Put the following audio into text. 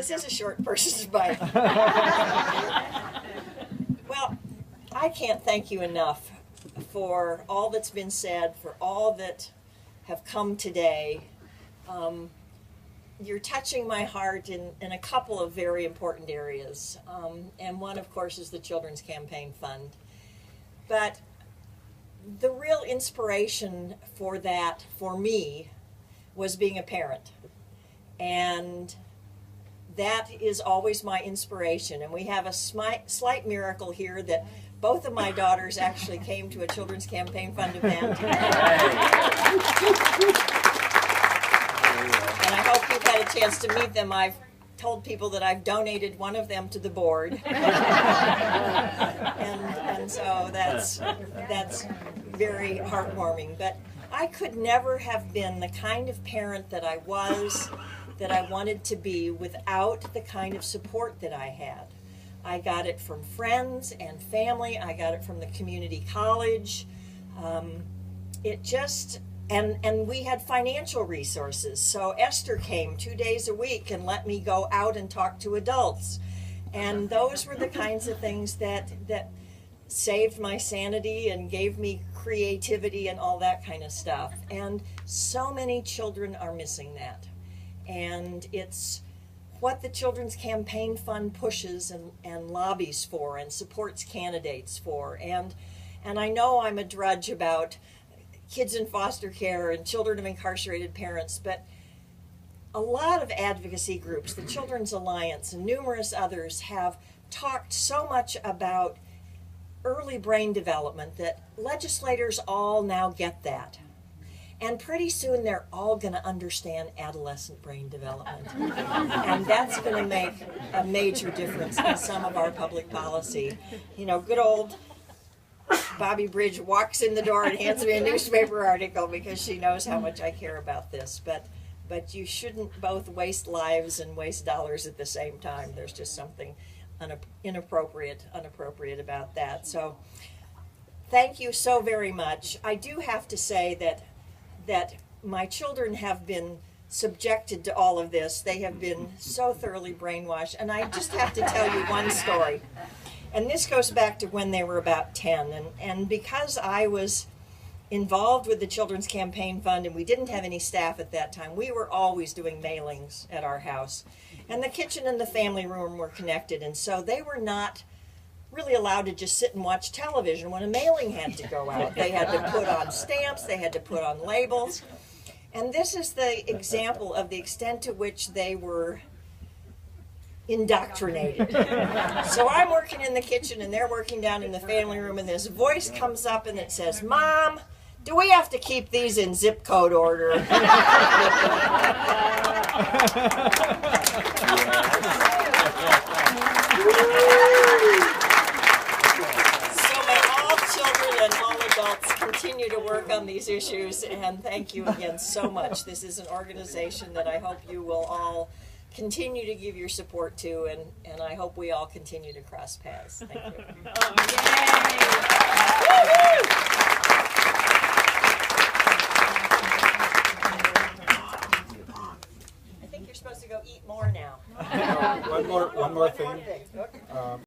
This is a short person's bike. Well, I can't thank you enough for all that's been said, for all that have come today. You're touching my heart in a couple of very important areas. And one, of course, is the Children's Campaign Fund. But the real inspiration for that, for me, was being a parent. And that is always my inspiration. And we have a slight miracle here that both of my daughters actually came to a Children's Campaign Fund event. And I hope you've had a chance to meet them. I've told people that I've donated one of them to the board. and so that's very heartwarming. But I could never have been the kind of parent that I was, that I wanted to be, without the kind of support that I had. I got it from friends and family. I got it from the community college. And we had financial resources. So Esther came 2 days a week and let me go out and talk to adults. And those were the kinds of things that saved my sanity and gave me creativity and all that kind of stuff. And so many children are missing that. And it's what the Children's Campaign Fund pushes and lobbies for and supports candidates for. And I know I'm a drudge about kids in foster care and children of incarcerated parents, but a lot of advocacy groups, the Children's Alliance and numerous others, have talked so much about early brain development that legislators all now get that. And pretty soon they're all going to understand adolescent brain development. And that's going to make a major difference in some of our public policy. You know, good old Bobby Bridge walks in the door and hands me a newspaper article because she knows how much I care about this. But you shouldn't both waste lives and waste dollars at the same time. There's just something inappropriate about that. So thank you so very much. I do have to say that my children have been subjected to all of this. They have been so thoroughly brainwashed. And I just have to tell you one story. And this goes back to when they were about 10. And because I was involved with the Children's Campaign Fund and we didn't have any staff at that time, we were always doing mailings at our house. And the kitchen and the family room were connected. And so they were not really allowed to just sit and watch television when a mailing had to go out. They had to put on stamps, they had to put on labels. And this is the example of the extent to which they were indoctrinated. So I'm working in the kitchen and they're working down in the family room, and this voice comes up and it says, "Mom, do we have to keep these in zip code order?" Continue to work on these issues, and thank you again so much. This is an organization that I hope you will all continue to give your support to, and I hope we all continue to cross paths. Thank you. I think you're supposed to go eat more now. One more thing.